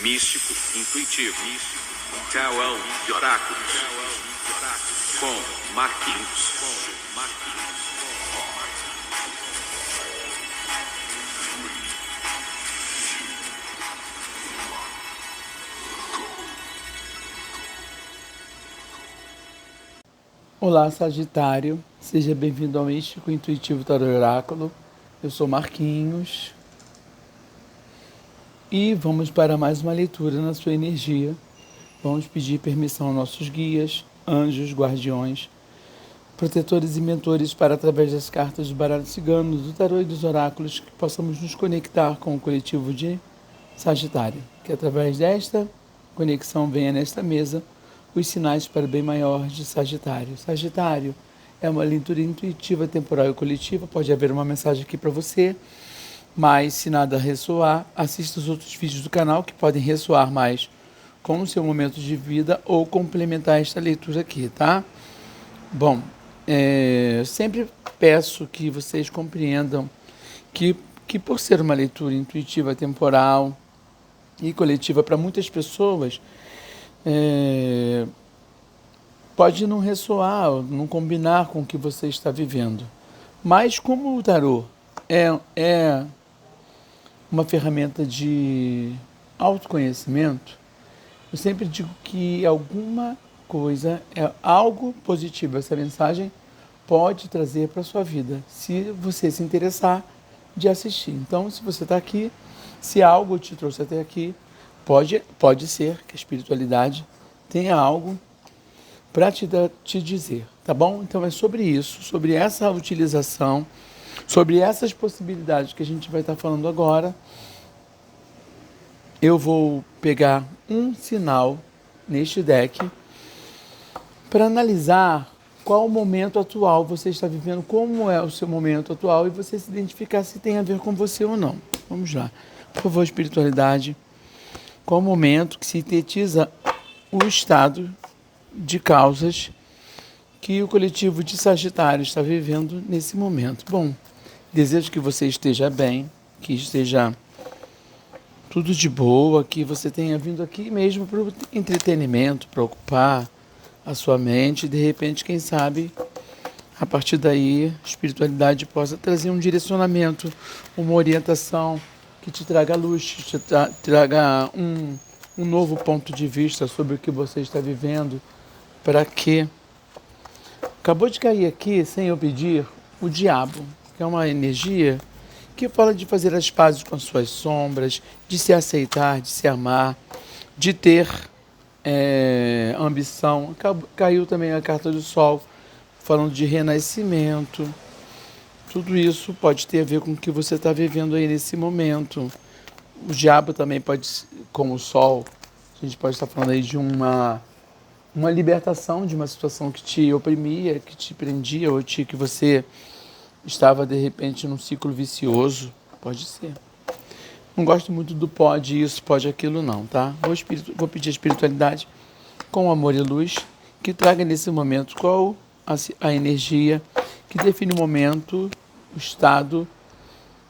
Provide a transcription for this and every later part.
místico, intuitivo, tarô de oráculos, com Marquinhos. Olá, Sagitário, seja bem-vindo ao Místico Intuitivo Tarô Oráculo. Eu sou Marquinhos e vamos para mais uma leitura na sua energia. Vamos pedir permissão aos nossos guias, anjos, guardiões, protetores e mentores para, através das cartas do baralho cigano, do tarô e dos oráculos, que possamos nos conectar com o coletivo de Sagitário. Que através desta conexão venha nesta mesa os sinais para o bem maior de Sagitário. Sagitário é uma leitura intuitiva, temporal e coletiva. Pode haver uma mensagem aqui para você, mas se nada ressoar, assista os outros vídeos do canal que podem ressoar mais com o seu momento de vida ou complementar esta leitura aqui, tá? Bom, sempre peço que vocês compreendam que por ser uma leitura intuitiva, temporal e coletiva para muitas pessoas, pode não ressoar, não combinar com o que você está vivendo. Mas como o tarô é uma ferramenta de autoconhecimento, eu sempre digo que alguma coisa, é algo positivo, essa mensagem pode trazer para a sua vida, se você se interessar de assistir. Então, se você está aqui, se algo te trouxe até aqui, pode ser que a espiritualidade tenha algo para te dizer, tá bom? Então é sobre isso, sobre essa utilização, sobre essas possibilidades que a gente vai estar falando agora. Eu vou pegar um sinal neste deck para analisar qual o momento atual você está vivendo, como é o seu momento atual e você se identificar se tem a ver com você ou não. Vamos lá. Por favor, espiritualidade. Qual o momento que sintetiza o estado de causas que o coletivo de Sagitário está vivendo nesse momento? Bom, desejo que você esteja bem, que esteja tudo de boa, que você tenha vindo aqui mesmo para o entretenimento, para ocupar a sua mente e de repente, quem sabe, a partir daí, a espiritualidade possa trazer um direcionamento, uma orientação que te traga luz, te traga um novo ponto de vista sobre o que você está vivendo. Para quê? Acabou de cair aqui, sem eu pedir, o diabo, que é uma energia que fala de fazer as pazes com as suas sombras, de se aceitar, de se amar, de ter ambição. Caiu também a carta do Sol, falando de renascimento. Tudo isso pode ter a ver com o que você está vivendo aí nesse momento. O diabo também pode, como o Sol, a gente pode estar falando aí de uma libertação de uma situação que te oprimia, que te prendia, ou que você estava, de repente, num ciclo vicioso. Pode ser. Não gosto muito do pode isso, pode aquilo, não, tá? Vou pedir a espiritualidade com amor e luz que traga nesse momento qual a energia que define o momento, o estado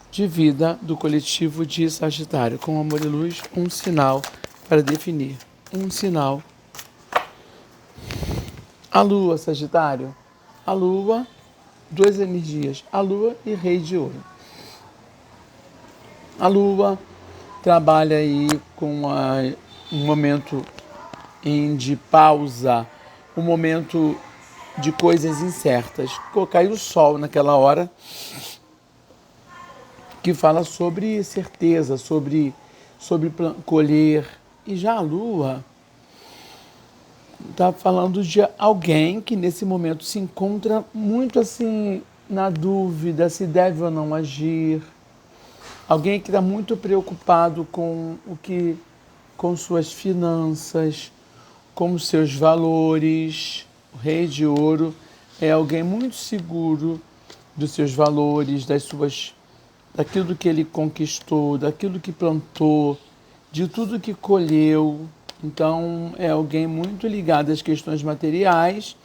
de vida do coletivo de Sagitário. Com amor e luz, um sinal para definir. Um sinal. A Lua, Sagitário. A Lua, duas energias. A Lua e Rei de Ouro. A Lua trabalha aí com um momento de pausa, um momento de coisas incertas. Caiu o Sol naquela hora, que fala sobre certeza, sobre colher. E já a Lua está falando de alguém que nesse momento se encontra muito assim na dúvida se deve ou não agir. Alguém que está muito preocupado com suas finanças, com os seus valores. O Rei de Ouro é alguém muito seguro dos seus valores, daquilo que ele conquistou, daquilo que plantou, de tudo que colheu. Então, é alguém muito ligado às questões materiais,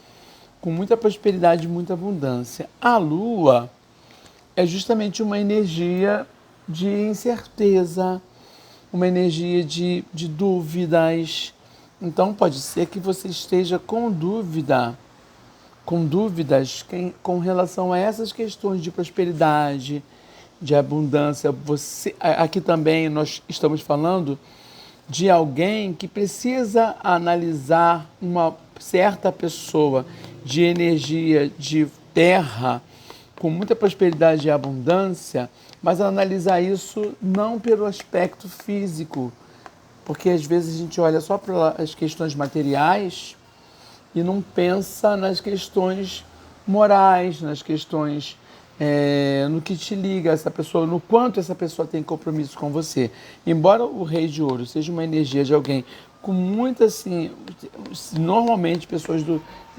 com muita prosperidade e muita abundância. A Lua é justamente uma energia de incerteza, uma energia de dúvidas. Então pode ser que você esteja com dúvidas com relação a essas questões de prosperidade, de abundância. Aqui também nós estamos falando de alguém que precisa analisar uma certa pessoa de energia de terra, com muita prosperidade e abundância, mas analisar isso não pelo aspecto físico, porque às vezes a gente olha só para as questões materiais e não pensa nas questões morais, nas questões no que te liga essa pessoa, no quanto essa pessoa tem compromisso com você. Embora o Rei de Ouro seja uma energia de alguém com muita, assim, normalmente pessoas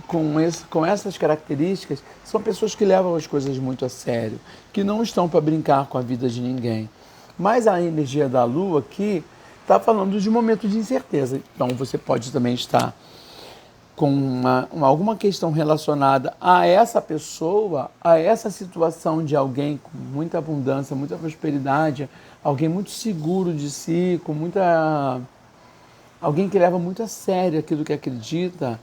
com essas características são pessoas que levam as coisas muito a sério, que não estão para brincar com a vida de ninguém. Mas a energia da Lua aqui está falando de um momento de incerteza. Então você pode também estar com alguma questão relacionada a essa pessoa, a essa situação de alguém com muita abundância, muita prosperidade, alguém muito seguro de si, alguém que leva muito a sério aquilo que acredita.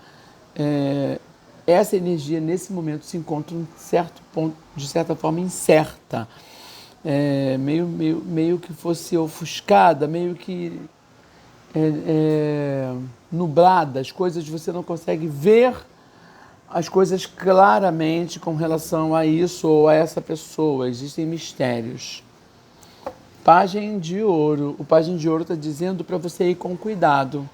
Essa energia nesse momento se encontra em certo ponto, de certa forma incerta, meio que fosse ofuscada, meio que nublada, as coisas você não consegue ver as coisas claramente com relação a isso ou a essa pessoa, existem mistérios. Pajem de Ouro, o Pajem de Ouro está dizendo para você ir com cuidado.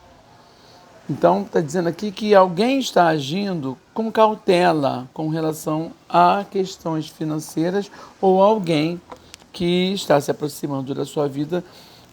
Então está dizendo aqui que alguém está agindo com cautela com relação a questões financeiras ou alguém que está se aproximando da sua vida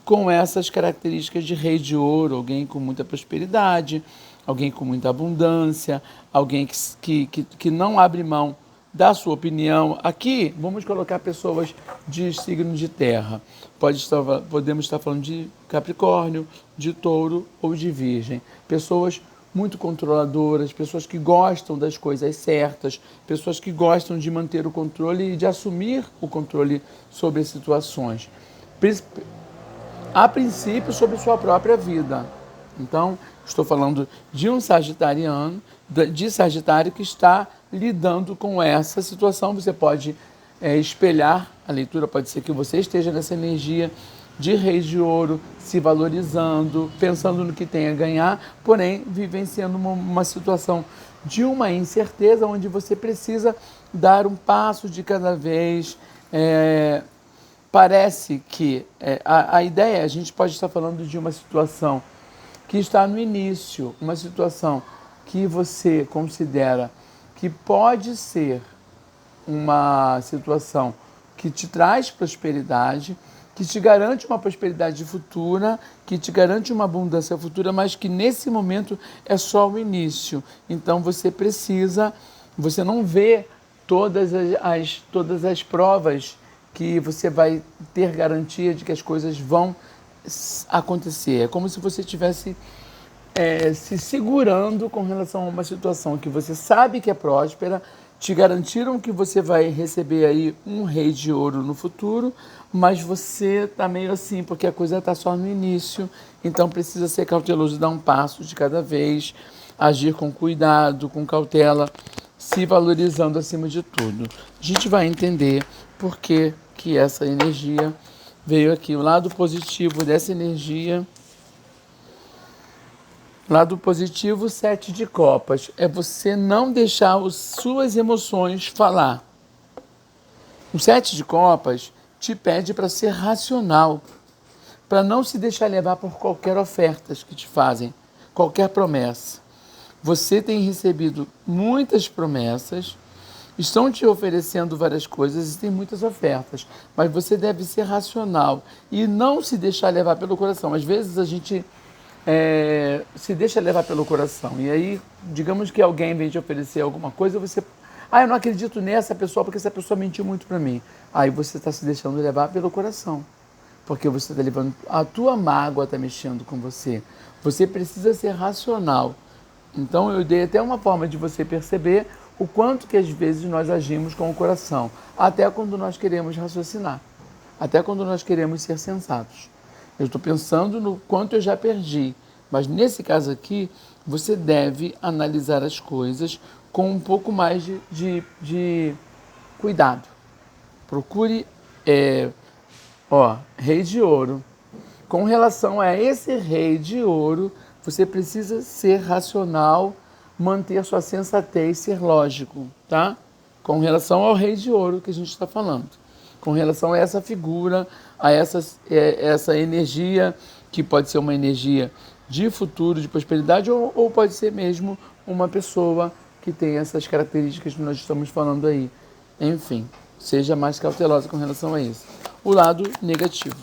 com essas características de Rei de Ouro, alguém com muita prosperidade, alguém com muita abundância, alguém que não abre mão da sua opinião. Aqui, vamos colocar pessoas de signo de terra. Podemos estar falando de Capricórnio, de Touro ou de Virgem. Pessoas muito controladoras, pessoas que gostam das coisas certas, pessoas que gostam de manter o controle e de assumir o controle sobre as situações. A princípio, sobre sua própria vida. Então, estou falando de um sagitariano, de Sagitário que está lidando com essa situação. Você pode espelhar, a leitura pode ser que você esteja nessa energia de Rei de Ouro, se valorizando, pensando no que tem a ganhar, porém vivenciando uma situação de uma incerteza, onde você precisa dar um passo de cada vez. Parece que a ideia, a gente pode estar falando de uma situação que está no início, uma situação que você considera que pode ser uma situação que te traz prosperidade, que te garante uma prosperidade futura, que te garante uma abundância futura, mas que nesse momento é só o início. Então você não vê todas as provas que você vai ter garantia de que as coisas vão acontecer. É como se você estivesse se segurando com relação a uma situação que você sabe que é próspera, te garantiram que você vai receber aí um Rei de Ouro no futuro, mas você está meio assim, porque a coisa está só no início, então precisa ser cauteloso, dar um passo de cada vez, agir com cuidado, com cautela, se valorizando acima de tudo. A gente vai entender por que essa energia veio aqui. O lado positivo dessa energia, lado positivo, 7 de copas, é você não deixar as suas emoções falar. O 7 de copas te pede para ser racional, para não se deixar levar por qualquer oferta que te fazem, qualquer promessa. Você tem recebido muitas promessas, estão te oferecendo várias coisas e tem muitas ofertas, mas você deve ser racional e não se deixar levar pelo coração. Às vezes a gente se deixa levar pelo coração e aí, digamos que alguém vem te oferecer alguma coisa, você... eu não acredito nessa pessoa porque essa pessoa mentiu muito para mim. Aí você está se deixando levar pelo coração, porque você está levando... A tua mágoa está mexendo com você. Você precisa ser racional. Então eu dei até uma forma de você perceber o quanto que às vezes nós agimos com o coração, até quando nós queremos raciocinar, até quando nós queremos ser sensatos. Eu estou pensando no quanto eu já perdi. Mas nesse caso aqui, você deve analisar as coisas com um pouco mais de cuidado. Procure, rei de ouro. Com relação a esse rei de ouro, você precisa ser racional, manter sua sensatez, ser lógico, tá? Com relação ao rei de ouro que a gente está falando. Com relação a essa figura, a essa energia, que pode ser uma energia de futuro, de prosperidade, ou pode ser mesmo uma pessoa que tem essas características que nós estamos falando aí. Enfim, seja mais cautelosa com relação a isso. O lado negativo,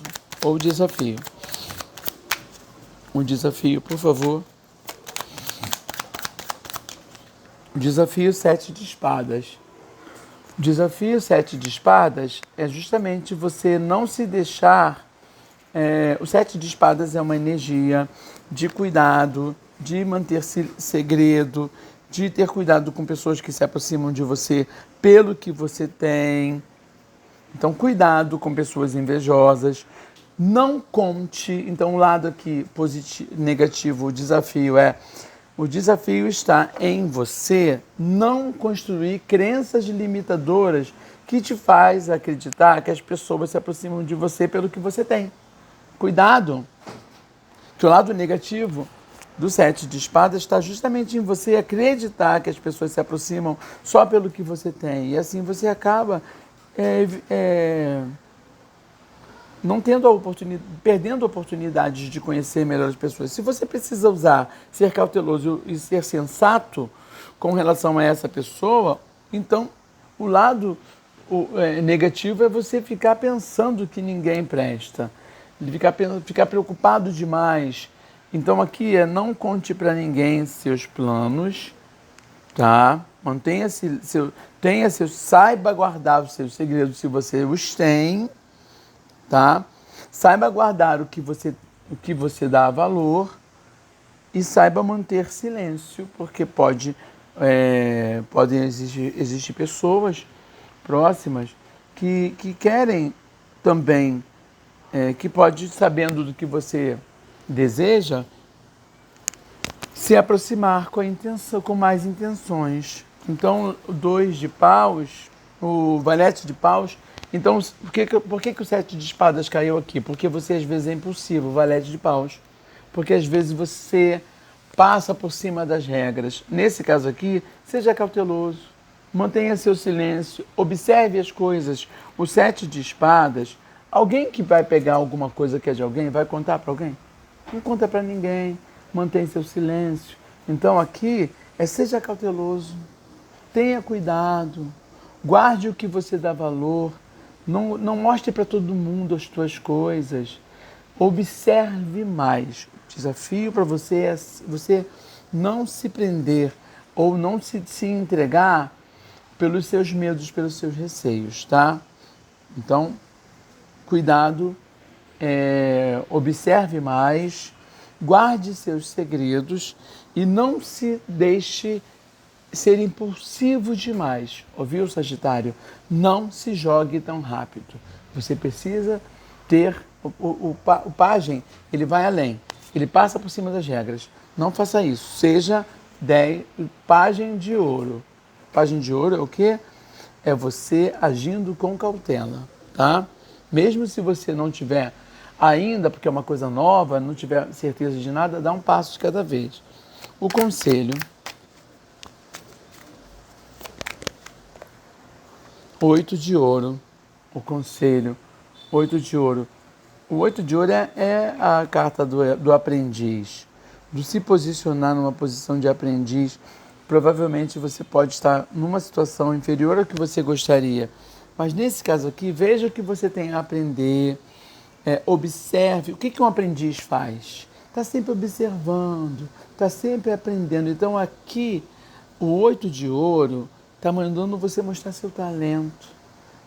ou desafio. Um desafio, por favor. Desafio 7 de espadas. O desafio 7 de espadas é justamente você não se deixar... o 7 de espadas é uma energia de cuidado, de manter segredo, de ter cuidado com pessoas que se aproximam de você pelo que você tem. Então, cuidado com pessoas invejosas. Não conte. Então, o lado aqui positivo, negativo, o desafio está em você não construir crenças limitadoras que te faz acreditar que as pessoas se aproximam de você pelo que você tem. Cuidado, que o lado negativo do 7 de espadas está justamente em você acreditar que as pessoas se aproximam só pelo que você tem. E assim você acaba não tendo perdendo oportunidades de conhecer melhor as pessoas. Se você precisa ser cauteloso e ser sensato com relação a essa pessoa, então o lado negativo é você ficar pensando que ninguém presta, ficar preocupado demais. Então aqui não conte para ninguém seus planos, tá? Saiba guardar os seus segredos se você os tem, tá? Saiba guardar o que você dá valor e saiba manter silêncio, porque podem existir pessoas próximas que querem também, que pode, sabendo do que você deseja, se aproximar com mais intenções. Então, o 2 de paus, o valete de paus. Então, por que o 7 de espadas caiu aqui? Porque você às vezes é impulsivo, o valete de paus. Porque às vezes você passa por cima das regras. Nesse caso aqui, seja cauteloso, mantenha seu silêncio, observe as coisas. O 7 de espadas, alguém que vai pegar alguma coisa que é de alguém, vai contar para alguém? Não conta para ninguém, mantém seu silêncio. Então aqui seja cauteloso, tenha cuidado, guarde o que você dá valor, não mostre para todo mundo as tuas coisas, observe mais. O desafio para você é você não se prender ou não se entregar pelos seus medos, pelos seus receios, tá? Então, cuidado. Observe mais, guarde seus segredos e não se deixe ser impulsivo demais. Ouviu, Sagitário? Não se jogue tão rápido. Você precisa ter... O pajem, ele vai além. Ele passa por cima das regras. Não faça isso. Seja pajem de ouro. Pajem de ouro é o quê? É você agindo com cautela, tá? Mesmo se você não tiver ainda, porque é uma coisa nova, não tiver certeza de nada, dá um passo de cada vez. O conselho. 8 de ouro. O conselho. 8 de ouro. O 8 de ouro é a carta do aprendiz. Do se posicionar numa posição de aprendiz. Provavelmente você pode estar numa situação inferior ao que você gostaria. Mas nesse caso aqui, veja o que você tem a aprender. Observe. O que um aprendiz faz? Está sempre observando, está sempre aprendendo. Então aqui, o 8 de ouro está mandando você mostrar seu talento,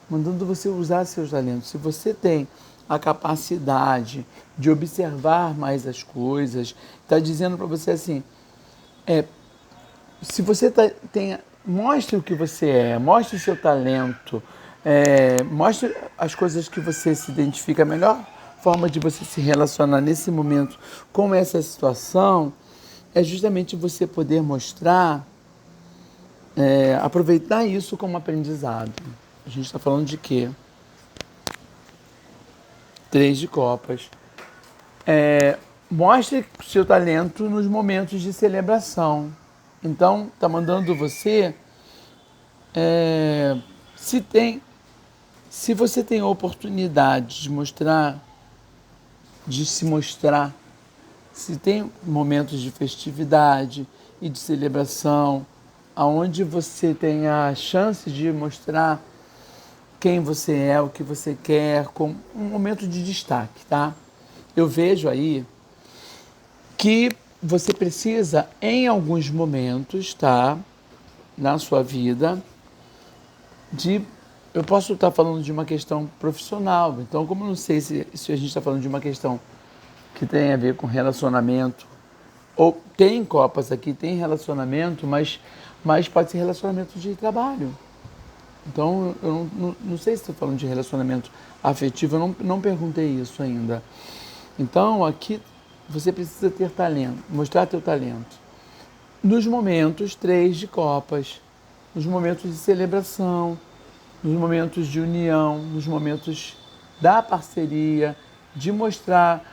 mandando você usar seus talentos. Se você tem a capacidade de observar mais as coisas, está dizendo para você assim, se você mostre o que você é, mostre o seu talento, mostre as coisas que você se identifica. A melhor forma de você se relacionar nesse momento com essa situação é justamente você poder mostrar, aproveitar isso como aprendizado. A gente está falando de quê? 3 de copas. Mostre seu talento nos momentos de celebração. Então, está mandando você, se você tem a oportunidade de se mostrar, se tem momentos de festividade e de celebração, aonde você tem a chance de mostrar quem você é, o que você quer, com um momento de destaque, tá? Eu vejo aí que você precisa, em alguns momentos, tá, na sua vida, eu posso estar falando de uma questão profissional, então como eu não sei se a gente está falando de uma questão que tem a ver com relacionamento, ou tem copas aqui, tem relacionamento, mas pode ser relacionamento de trabalho. Então, eu não sei se estou falando de relacionamento afetivo, eu não perguntei isso ainda. Então, aqui você precisa ter talento, mostrar teu talento. Nos momentos 3 de copas, nos momentos de celebração, nos momentos de união, nos momentos da parceria, de mostrar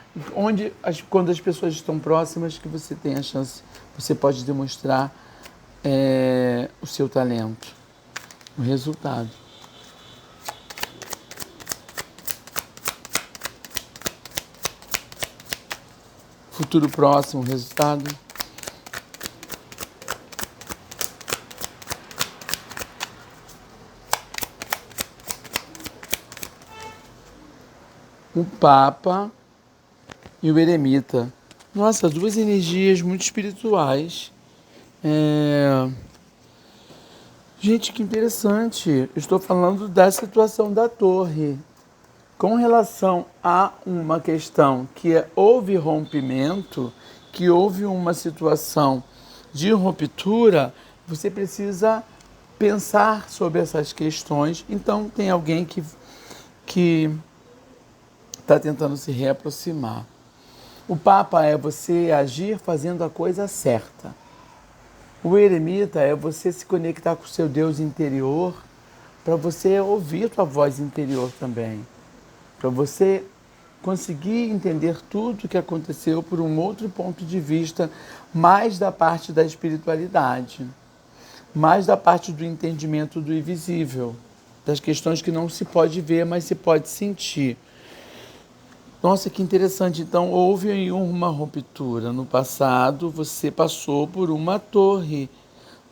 quando as pessoas estão próximas, que você tem a chance, você pode demonstrar o seu talento, o resultado. Futuro próximo, resultado. O Papa e o Eremita. Nossa, 2 energias muito espirituais. Gente, que interessante. Eu estou falando da situação da torre. Com relação a uma questão que houve rompimento, que houve uma situação de ruptura, você precisa pensar sobre essas questões. Então, tem alguém que está tentando se reaproximar. O Papa é você agir fazendo a coisa certa. O Eremita é você se conectar com o seu Deus interior, para você ouvir tua voz interior também, para você conseguir entender tudo o que aconteceu por um outro ponto de vista, mais da parte da espiritualidade, mais da parte do entendimento do invisível, das questões que não se pode ver, mas se pode sentir. Nossa, que interessante. Então, houve uma ruptura. No passado, você passou por uma torre,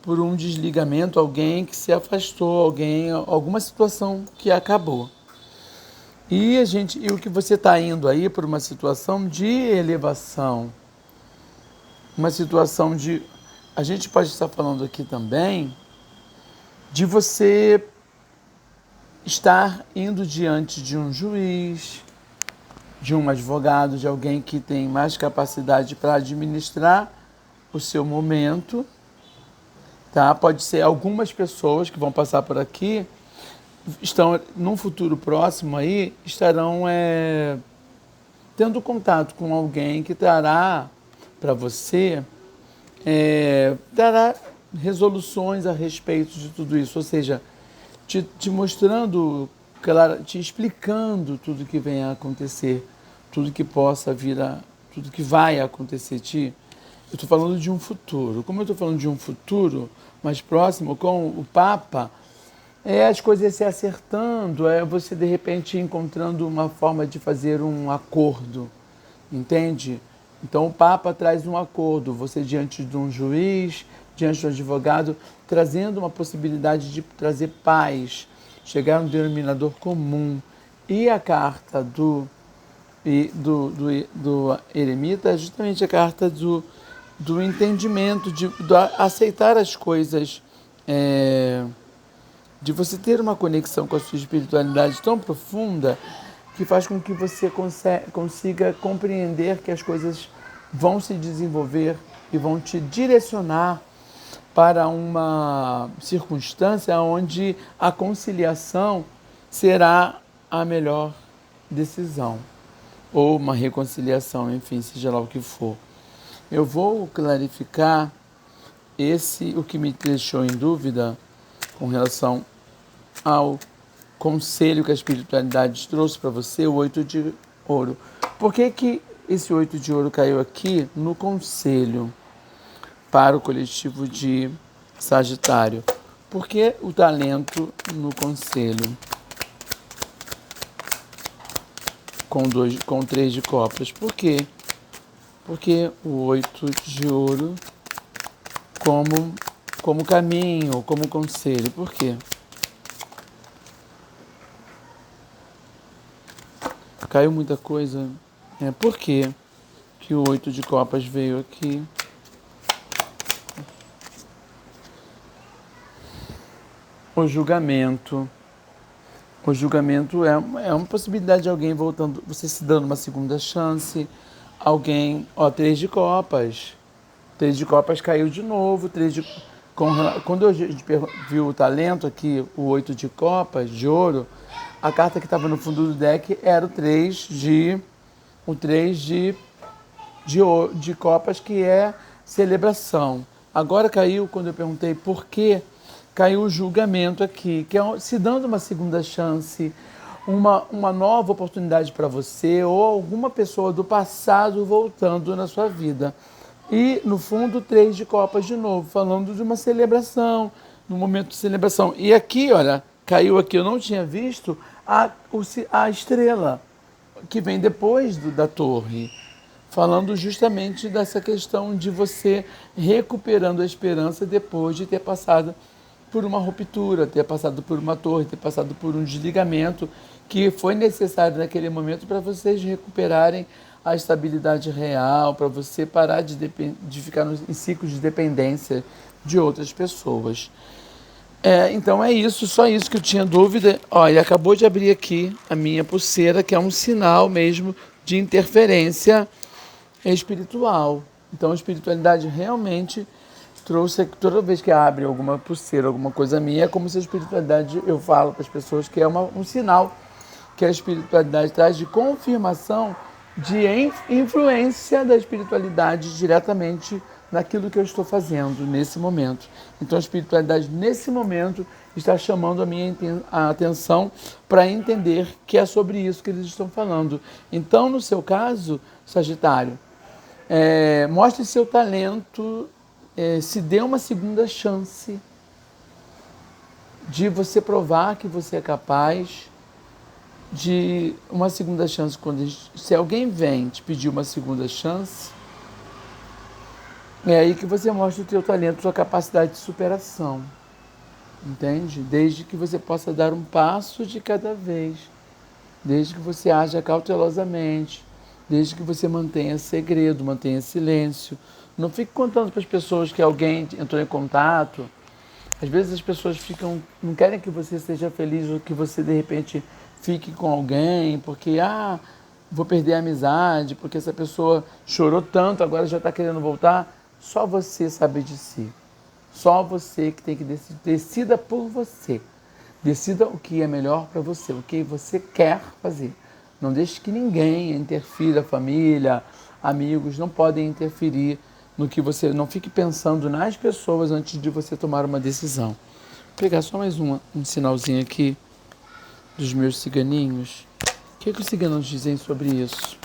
por um desligamento, alguém que se afastou, alguma situação que acabou. E o que você está indo aí por uma situação de elevação, uma situação de... A gente pode estar falando aqui também de você estar indo diante de um juiz, de um advogado, de alguém que tem mais capacidade para administrar o seu momento, tá? Pode ser algumas pessoas que vão passar por aqui, estão num futuro próximo aí, estarão tendo contato com alguém que trará para você, dará resoluções a respeito de tudo isso, ou seja, te mostrando, te explicando tudo que vem a acontecer, tudo que possa vir tudo que vai acontecer. Eu estou falando de um futuro. Como eu estou falando de um futuro mais próximo, com o Papa, as coisas se acertando, você de repente encontrando uma forma de fazer um acordo, entende? Então o Papa traz um acordo, você diante de um juiz, diante de um advogado, trazendo uma possibilidade de trazer paz, chegar a um denominador comum. E a carta do Eremita é justamente a carta do entendimento, de aceitar as coisas, de você ter uma conexão com a sua espiritualidade tão profunda que faz com que você consiga compreender que as coisas vão se desenvolver e vão te direcionar para uma circunstância onde a conciliação será a melhor decisão. ou uma reconciliação, enfim, seja lá o que for. Eu vou clarificar o que me deixou em dúvida com relação ao conselho que a espiritualidade trouxe para você, o 8 de ouro. Por que que esse 8 de ouro caiu aqui no conselho para o coletivo de Sagitário? Por que o talento no conselho? Com 3 de copas. Por quê? Porque o 8 de ouro como caminho, como conselho. Por quê? Caiu muita coisa. Por quê que o 8 de copas veio aqui? O julgamento. O julgamento é uma possibilidade de alguém voltando, você se dando uma segunda chance. Alguém, 3 de copas. 3 de copas caiu de novo. Quando a gente viu o talento aqui, o 8 de copas, de ouro, a carta que estava no fundo do deck era o 3 de copas, que é celebração. Agora caiu, quando eu perguntei por quê, caiu o julgamento aqui, que é se dando uma segunda chance, uma nova oportunidade para você, ou alguma pessoa do passado voltando na sua vida. E, no fundo, 3 de copas de novo, falando de uma celebração, num momento de celebração. E aqui, olha, caiu aqui, eu não tinha visto a estrela, que vem depois da torre, falando justamente dessa questão de você recuperando a esperança depois de ter passado por uma ruptura, ter passado por uma torre, ter passado por um desligamento que foi necessário naquele momento para vocês recuperarem a estabilidade real, para você parar de ficar em ciclos de dependência de outras pessoas. Então é isso, só isso que eu tinha dúvida. Olha, acabou de abrir aqui a minha pulseira, que é um sinal mesmo de interferência espiritual. Então a espiritualidade realmente trouxe, toda vez que abre alguma pulseira, alguma coisa minha, é como se a espiritualidade, eu falo para as pessoas que é um sinal que a espiritualidade traz de confirmação de influência da espiritualidade diretamente naquilo que eu estou fazendo nesse momento. Então a espiritualidade nesse momento está chamando a minha atenção para entender que é sobre isso que eles estão falando. Então, no seu caso, Sagitário, mostre seu talento, se dê uma segunda chance de você provar que você é capaz de uma segunda chance. Se alguém vem te pedir uma segunda chance, é aí que você mostra o teu talento, sua capacidade de superação, entende? Desde que você possa dar um passo de cada vez, desde que você haja cautelosamente, desde que você mantenha segredo, mantenha silêncio. Não fique contando para as pessoas que alguém entrou em contato. Às vezes as pessoas não querem que você seja feliz, ou que você de repente fique com alguém, porque vou perder a amizade, porque essa pessoa chorou tanto, agora já está querendo voltar. Só você sabe de si. Só você que tem que decidir. Decida por você. Decida o que é melhor para você, o que você quer fazer. Não deixe que ninguém interfira, família, amigos, não podem interferir no que você... Não fique pensando nas pessoas antes de você tomar uma decisão. Vou pegar só mais um sinalzinho aqui dos meus ciganinhos. O que os ciganos dizem sobre isso?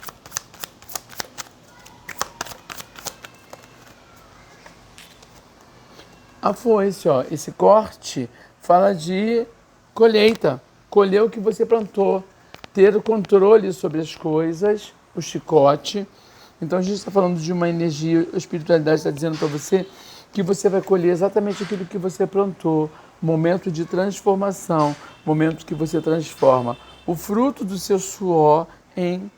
A foice, esse corte fala de colheita, colher o que você plantou, ter o controle sobre as coisas, o chicote. Então a gente está falando de uma energia, a espiritualidade está dizendo para você que você vai colher exatamente aquilo que você plantou, momento de transformação, momento que você transforma o fruto do seu suor em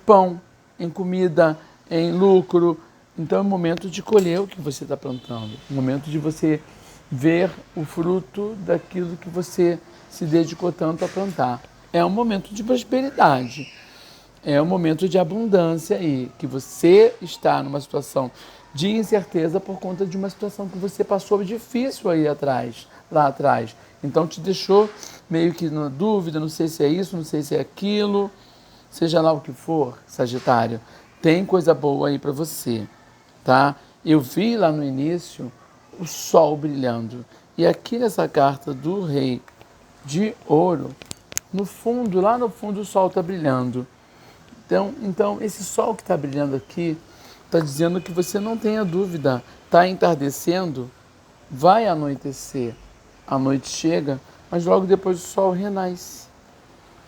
pão, em comida, em lucro. Então é o momento de colher o que você está plantando, o momento de você ver o fruto daquilo que você se dedicou tanto a plantar. É um momento de prosperidade, é um momento de abundância aí, que você está numa situação de incerteza por conta de uma situação que você passou difícil lá atrás. Então te deixou meio que na dúvida, não sei se é isso, não sei se é aquilo. seja lá o que for, Sagitário, tem coisa boa aí para você, tá? Eu vi lá no início o sol brilhando. E aqui nessa carta do Rei de Ouro, no fundo, lá no fundo, o sol está brilhando. Então, esse sol que está brilhando aqui está dizendo que você não tenha dúvida. Está entardecendo, vai anoitecer. A noite chega, mas logo depois o sol renasce.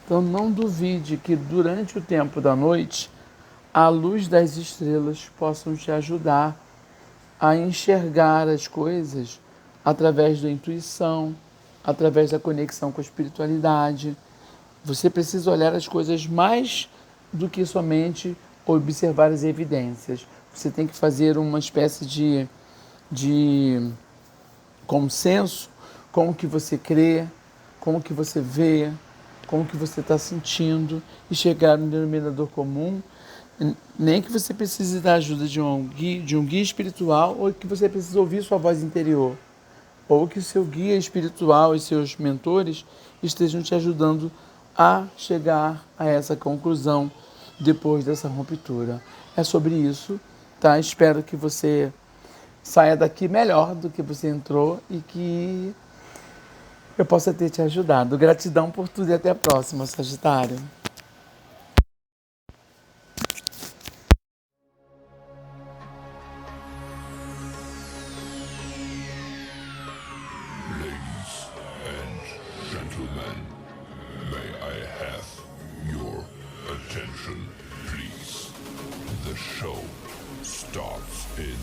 Então não duvide que durante o tempo da noite, a luz das estrelas possam te ajudar a enxergar as coisas através da intuição, através da conexão com a espiritualidade. Você precisa olhar as coisas mais do que somente observar as evidências. Você tem que fazer uma espécie de consenso com o que você crê, com o que você vê, com o que você está sentindo e chegar no denominador comum. Nem que você precise da ajuda de um guia espiritual ou que você precise ouvir sua voz interior, ou que o seu guia espiritual e seus mentores estejam te ajudando a chegar a essa conclusão depois dessa ruptura. É sobre isso, tá? Espero que você saia daqui melhor do que você entrou e que eu possa ter te ajudado. Gratidão por tudo e até a próxima, Sagitário. Ladies and gentlemen, may I have your attention, please? The show starts in